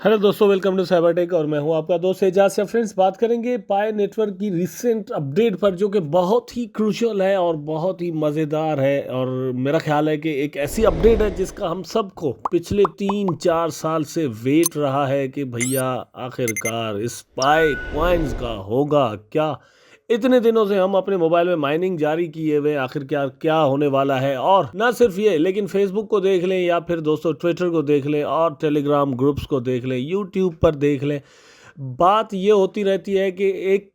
Hello दोस्तों, welcome to Cybertech और मैं हूं आपका दोस्त एजाज से। फ्रेंड्स, बात करेंगे पाई नेटवर्क की रिसेंट अपडेट पर, जो कि बहुत ही क्रूशियल है और बहुत ही मज़ेदार है। और मेरा ख्याल है कि एक ऐसी अपडेट है जिसका हम सबको पिछले 3-4 साल से वेट रहा है कि भैया आखिरकार इस पाई कॉइन्स का होगा क्या। इतने दिनों से हम अपने मोबाइल में माइनिंग जारी किए हुए, आखिर क्या क्या होने वाला है। और ना सिर्फ ये, लेकिन फेसबुक को देख लें या फिर दोस्तों ट्विटर को देख लें और टेलीग्राम ग्रुप्स को देख लें, यूट्यूब पर देख लें, बात ये होती रहती है कि एक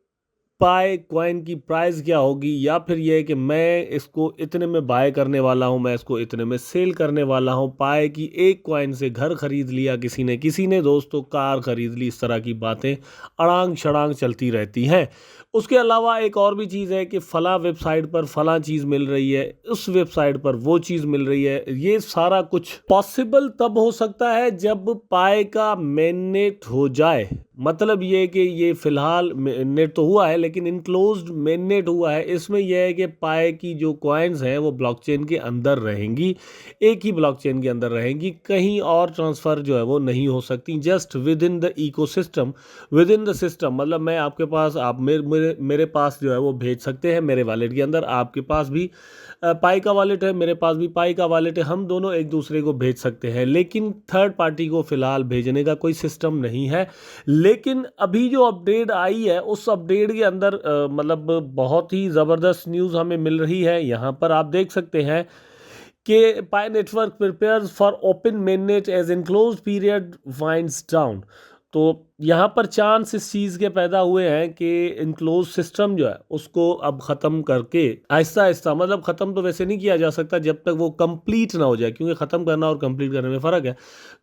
पाई कॉइन की प्राइस क्या होगी, या फिर ये है कि मैं इसको इतने में बाय करने वाला हूँ, मैं इसको इतने में सेल करने वाला हूँ। पाई की एक कॉइन से घर खरीद लिया किसी ने दोस्तों कार खरीद ली। इस तरह की बातें अड़ांग छड़ांग चलती रहती हैं। उसके अलावा एक और भी चीज़ है कि फला वेबसाइट पर फला चीज़ मिल रही है, उस वेबसाइट पर वो चीज़ मिल रही है। ये सारा कुछ पॉसिबल तब हो सकता है जब पाई का मेननेट हो जाए। मतलब ये कि ये फिलहाल नेट तो हुआ है, लेकिन इनक्लोज्ड मेननेट हुआ है। इसमें यह है कि पाई की जो कॉइन्स हैं वो ब्लॉकचेन के अंदर रहेंगी, एक ही ब्लॉकचेन के अंदर रहेंगी, कहीं और ट्रांसफ़र जो है वो नहीं हो सकती। Just with in the ecosystem, with in the system. मतलब मैं आपके पास, आप मेरे पास जो है वो भेज सकते हैं मेरे वॉलेट के अंदर। आपके पास भी पाई का वॉलेट है, मेरे पास भी पाई का वॉलेट है, हम दोनों एक दूसरे को भेज सकते हैं। लेकिन थर्ड पार्टी को फिलहाल भेजने का कोई सिस्टम नहीं है। लेकिन अभी जो अपडेट आई है, उस अपडेट के अंदर मतलब बहुत ही ज़बरदस्त न्यूज़ हमें मिल रही है। यहाँ पर आप देख सकते हैं कि Pi network prepares for open mainnet as enclosed period winds down. तो यहाँ पर चांस इस चीज़ के पैदा हुए हैं कि इनक्लोज सिस्टम जो है उसको अब ख़त्म करके आहिस्ता आहिस्ता, मतलब ख़त्म तो वैसे नहीं किया जा सकता जब तक वो कंप्लीट ना हो जाए, क्योंकि ख़त्म करना और कंप्लीट करने में फ़र्क है।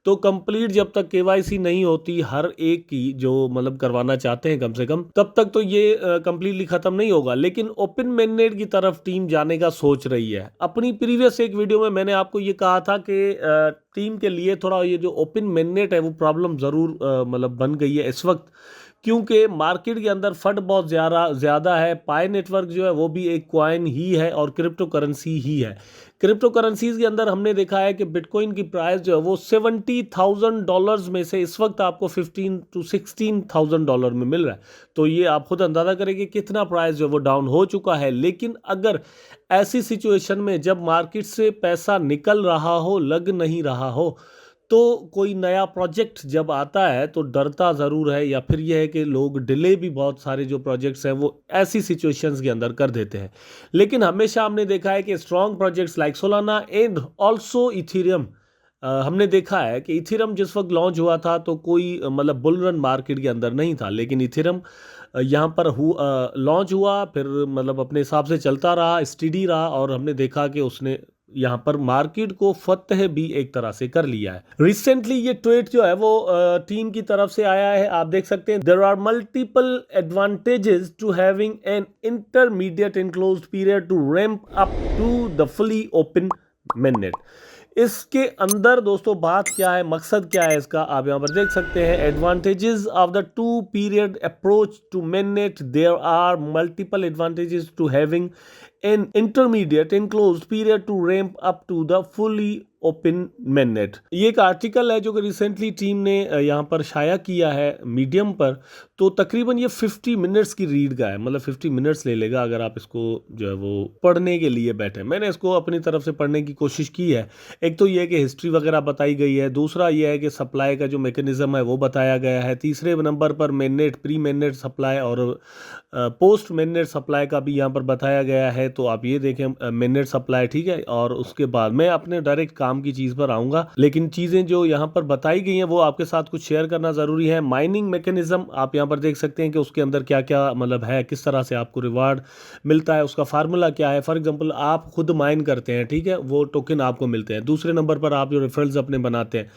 तो कंप्लीट जब तक केवाईसी नहीं होती हर एक की, जो मतलब करवाना चाहते हैं कम से कम, तब तक तो ये कंप्लीटली ख़त्म नहीं होगा। लेकिन ओपन मेननेट की तरफ टीम जाने का सोच रही है। अपनी प्रीवियस एक वीडियो में मैंने आपको ये कहा था कि टीम के लिए थोड़ा ये जो ओपन मेननेट है वो प्रॉब्लम ज़रूर मतलब बन गई है इस वक्त, क्योंकि मार्केट के अंदर फंड बहुत ज़्यादा है। पाई नेटवर्क जो है वो भी एक कॉइन ही है और क्रिप्टो करेंसी ही है। क्रिप्टो करेंसीज के अंदर हमने देखा है कि बिटकॉइन की प्राइस जो है वो $70,000 में से इस वक्त आपको $15,000 to $16,000 में मिल रहा है। तो ये आप खुद अंदाज़ा करें कि कितना प्राइस जो है वो डाउन हो चुका है। लेकिन अगर ऐसी सिचुएशन में जब मार्केट से पैसा निकल रहा हो, लग नहीं रहा हो, तो कोई नया प्रोजेक्ट जब आता है तो डरता ज़रूर है, या फिर यह है कि लोग डिले भी बहुत सारे जो प्रोजेक्ट्स हैं वो ऐसी सिचुएशंस के अंदर कर देते हैं। लेकिन हमेशा हमने देखा है कि strong projects like Solana and also Ethereum, हमने देखा है कि इथेरियम जिस वक्त लॉन्च हुआ था तो कोई मतलब बुल रन मार्केट के अंदर नहीं था। लेकिन इथेरियम यहाँ पर लॉन्च हुआ, फिर मतलब अपने हिसाब से चलता रहा, स्टेडी रहा, और हमने देखा कि उसने यहाँ पर मार्केट को फतह भी एक तरह से कर लिया है। रिसेंटली ये ट्वीट जो है वो टीम की तरफ से आया है, आप देख सकते हैं। There are multiple advantages to having an intermediate enclosed period to ramp up to the fully open mainnet. इसके अंदर दोस्तों बात क्या है, मकसद क्या है इसका, आप यहाँ पर देख सकते हैं। Advantages of the two period approach to mainnet, there are multiple advantages to having an intermediate enclosed period to ramp up to the fully open mainnet. ये एक आर्टिकल है जो कि रिसेंटली टीम ने यहाँ पर शाया किया है मीडियम पर। तो तकरीबन ये 50 मिनट्स की रीड का है, मतलब 50 मिनट्स ले लेगा अगर आप इसको जो है वो पढ़ने के लिए बैठे। मैंने इसको अपनी तरफ से पढ़ने की कोशिश की है। एक तो ये है कि हिस्ट्री वगैरह बताई गई है, दूसरा ये है कि सप्लाई का जो मैकेनिज्म है वो बताया गया है, तीसरे नंबर पर मेननेट, प्री मेननेट सप्लाई और पोस्ट मेननेट सप्लाई का भी यहाँ पर बताया गया है। तो आप ये देखें, मेननेट सप्लाई ठीक है, और उसके बाद मैं अपने डायरेक्ट काम की चीज़ पर आऊँगा। लेकिन चीज़ें जो यहाँ पर बताई गई हैं वो आपके साथ कुछ शेयर करना ज़रूरी है। माइनिंग मैकेनिज्म आप यहाँ पर देख सकते हैं कि उसके अंदर क्या क्या मतलब है, किस तरह से आपको रिवार्ड मिलता है, उसका फार्मूला क्या है। फॉर एग्जांपल आप खुद माइन करते हैं, ठीक है, वो टोकन आपको मिलते हैं। दूसरे नंबर पर आप जो रेफरल्स अपने बनाते हैं,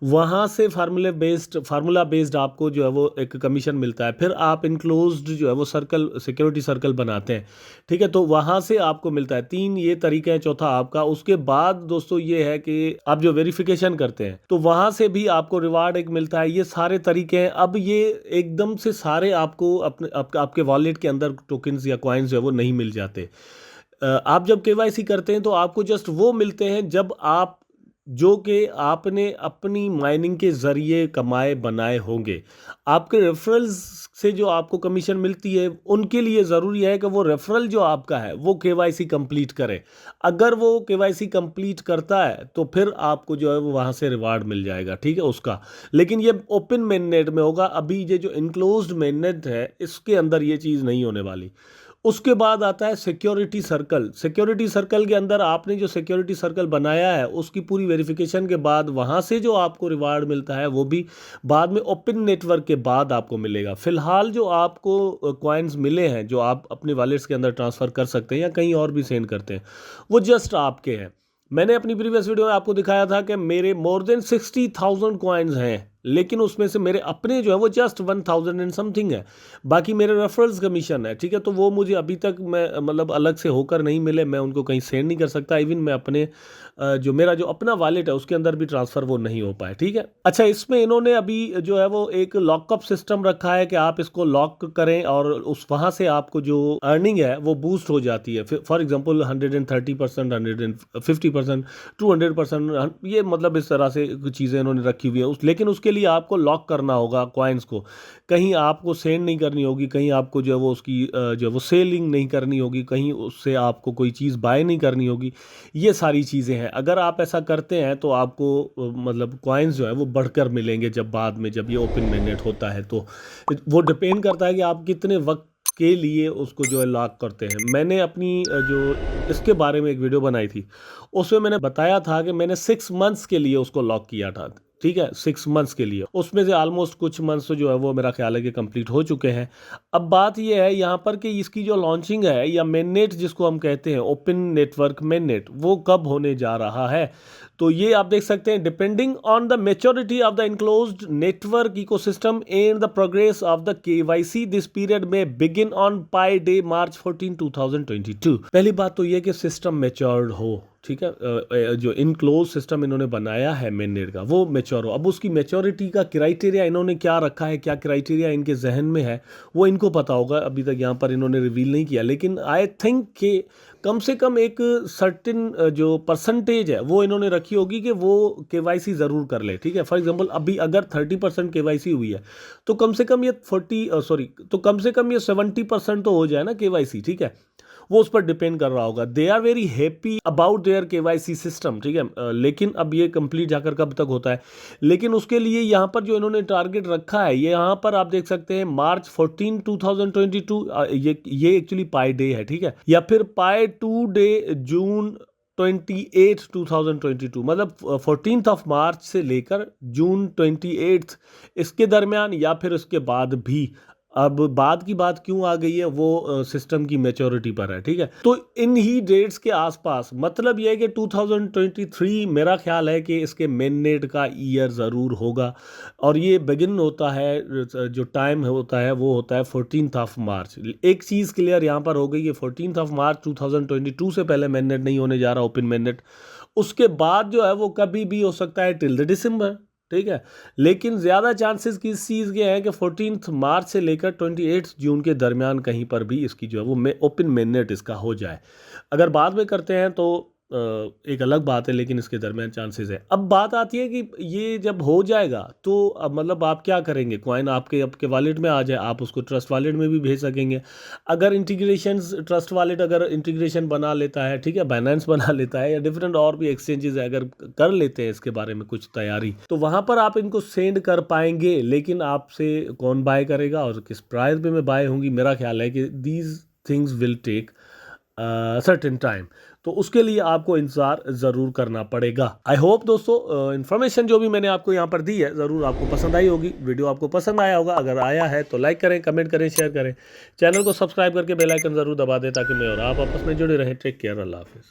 वहाँ से फार्मूला बेस्ड आपको जो है वो एक कमीशन मिलता है। फिर आप इनक्लोज्ड जो है वो सर्कल, सिक्योरिटी सर्कल बनाते हैं, ठीक है, तो वहाँ से आपको मिलता है। 3 ये तरीके हैं, चौथा आपका। उसके बाद दोस्तों ये है कि आप जो वेरिफिकेशन करते हैं तो वहाँ से भी आपको रिवार्ड एक मिलता है। ये सारे तरीके हैं। अब ये एकदम से सारे आपको आपके वॉलेट के अंदर टोकन्स या कॉइन्स जो है वो नहीं मिल जाते। आप जब केवाईसी करते हैं तो आपको जस्ट वो मिलते हैं जब आप जो कि आपने अपनी माइनिंग के ज़रिए कमाए बनाए होंगे। आपके रेफरल्स से जो आपको कमीशन मिलती है, उनके लिए ज़रूरी है कि वो रेफरल जो आपका है वो केवाईसी कंप्लीट करे। अगर वो केवाईसी कंप्लीट करता है तो फिर आपको जो है वो वहाँ से रिवार्ड मिल जाएगा, ठीक है उसका। लेकिन ये ओपन मेननेट में होगा। अभी ये जो इनक्लोज्ड मेननेट है इसके अंदर ये चीज़ नहीं होने वाली। उसके बाद आता है सिक्योरिटी सर्कल। सिक्योरिटी सर्कल के अंदर आपने जो सिक्योरिटी सर्कल बनाया है उसकी पूरी वेरिफिकेशन के बाद वहाँ से जो आपको रिवार्ड मिलता है वो भी बाद में ओपन नेटवर्क के बाद आपको मिलेगा। फिलहाल जो आपको कॉइन्स मिले हैं जो आप अपने वॉलेट्स के अंदर ट्रांसफ़र कर सकते हैं या कहीं और भी सेंड करते हैं, वो जस्ट आपके हैं। मैंने अपनी प्रीवियस वीडियो में आपको दिखाया था कि मेरे मोर देन 60,000 कॉइन्स हैं, लेकिन उसमें से मेरे अपने जो है वो जस्ट 1,000 एंड समथिंग है। बाकी मेरे रेफरल्स कमीशन है, ठीक है। तो वो मुझे अभी तक मैं मतलब अलग से होकर नहीं मिले, मैं उनको कहीं सेंड नहीं कर सकता। इवन मैं अपने जो मेरा जो अपना वॉलेट है उसके अंदर भी ट्रांसफ़र वो नहीं हो पाए, ठीक है। अच्छा, इसमें इन्होंने अभी जो है वो एक लॉकअप सिस्टम रखा है कि आप इसको लॉक करें और उस वहाँ से आपको जो अर्निंग है वो बूस्ट हो जाती है। फॉर एग्जाम्पल 130%, 150%, 200%, ये मतलब इस तरह से चीज़ें इन्होंने रखी हुई है। लेकिन उसके लिए आपको लॉक करना होगा कॉइन्स को, कहीं आपको सेंड नहीं करनी होगी, कहीं आपको जो है वो उसकी जो है वो सेलिंग नहीं करनी होगी, कहीं उससे आपको कोई चीज़ बाय नहीं करनी होगी। ये सारी चीज़ें हैं। अगर आप ऐसा करते हैं तो आपको मतलब कॉइन्स जो है वो बढ़कर मिलेंगे जब बाद में जब ये ओपन मेननेट होता है। तो वो डिपेंड करता है कि आप कितने वक्त के लिए उसको जो है लॉक करते हैं। मैंने अपनी जो इसके बारे में एक वीडियो बनाई थी उसमें मैंने बताया था कि मैंने 6 मंथ्स के लिए उसको लॉक किया था, ठीक है, 6 मंथ्स के लिए। उसमें से ऑलमोस्ट कुछ मंथ्स जो है वो मेरा ख्याल है कि कंप्लीट हो चुके हैं। अब बात ये है यहाँ पर कि इसकी जो लॉन्चिंग है या मेननेट जिसको हम कहते हैं ओपन नेटवर्क मेननेट, वो कब होने जा रहा है। तो ये आप देख सकते हैं, depending on the maturity of the enclosed network ecosystem and the progress of the KYC, this period में बिगिन ऑन पाई डे मार्च 14, 2022। पहली बात तो ये कि सिस्टम मेच्योर्ड हो, ठीक है। जो इनक्लोज सिस्टम इन्होंने बनाया है मेननेट का वो मेच्योर हो। अब उसकी मेच्योरिटी का क्राइटेरिया इन्होंने क्या रखा है, क्या क्राइटेरिया इनके जहन में है, वो इनको पता होगा। अभी तक यहाँ पर इन्होंने रिवील नहीं किया, लेकिन आई थिंक कि कम से कम एक सर्टेन जो परसेंटेज है वो इन्होंने रखी होगी कि वो केवाईसी ज़रूर कर ले, ठीक है। फॉर एग्जांपल अभी अगर 30% केवाईसी हुई है तो कम से कम ये 70% तो हो जाए ना केवाईसी, ठीक है। वो उस पर डिपेंड कर रहा होगा। They are very happy about their KYC system, ठीक है। लेकिन अब ये कंप्लीट जाकर कब तक होता है, लेकिन उसके लिए यहाँ पर जो इन्होंने टारगेट रखा है, ये यहाँ पर आप देख सकते हैं मार्च 14, 2022। ये एक्चुअली पाई डे है, ठीक है, या फिर पाई 2 डे जून 28, 2022, मतलब 14 ऑफ मार्च से लेकर जून 28 इसके दरमियान या फिर उसके बाद भी। अब बाद की बात क्यों आ गई है वो सिस्टम की मैच्योरिटी पर है, ठीक है। तो इन ही डेट्स के आसपास, मतलब ये है कि 2023 मेरा ख्याल है कि इसके मेननेट का ईयर ज़रूर होगा। और ये बिगिन होता है, जो टाइम होता है वो होता है 14 ऑफ मार्च। एक चीज़ क्लियर यहाँ पर हो गई कि 14 ऑफ मार्च 2022 से पहले मेननेट नहीं होने जा रहा ओपन मेननेट। उसके बाद जो है वो कभी भी हो सकता है टिल द दिसंबर, ठीक है। लेकिन ज़्यादा चांसेस किस चीज़ के हैं कि 14 मार्च से लेकर 28 जून के दरमियान कहीं पर भी इसकी जो है वो ओपन मेननेट इसका हो जाए। अगर बाद में करते हैं तो एक अलग बात है, लेकिन इसके दरमियान चांसेस है। अब बात आती है कि ये जब हो जाएगा तो अब मतलब आप क्या करेंगे, कॉइन आपके वॉलेट में आ जाए, आप उसको ट्रस्ट वॉलेट में भी भेज सकेंगे। अगर इंटीग्रेशन ट्रस्ट वॉलेट अगर इंटीग्रेशन बना लेता है, ठीक है, बाइनेंस बना लेता है या डिफरेंट और भी एक्सचेंजेस अगर कर लेते हैं इसके बारे में कुछ तैयारी, तो वहाँ पर आप इनको सेंड कर पाएंगे। लेकिन आपसे कौन बाय करेगा और किस प्राइस पे में बाय होंगी, मेरा ख्याल है कि these things will take certain time. तो उसके लिए आपको इंतज़ार ज़रूर करना पड़ेगा। आई होप दोस्तों इन्फॉर्मेशन जो भी मैंने आपको यहाँ पर दी है ज़रूर आपको पसंद आई होगी। वीडियो आपको पसंद आया होगा, अगर आया है तो लाइक करें, कमेंट करें, शेयर करें। चैनल को सब्सक्राइब करके बेल आइकन ज़रूर दबा दें ताकि मैं और आप आपस में जुड़े रहें। टेक केयर, अल्लाह हाफिज़।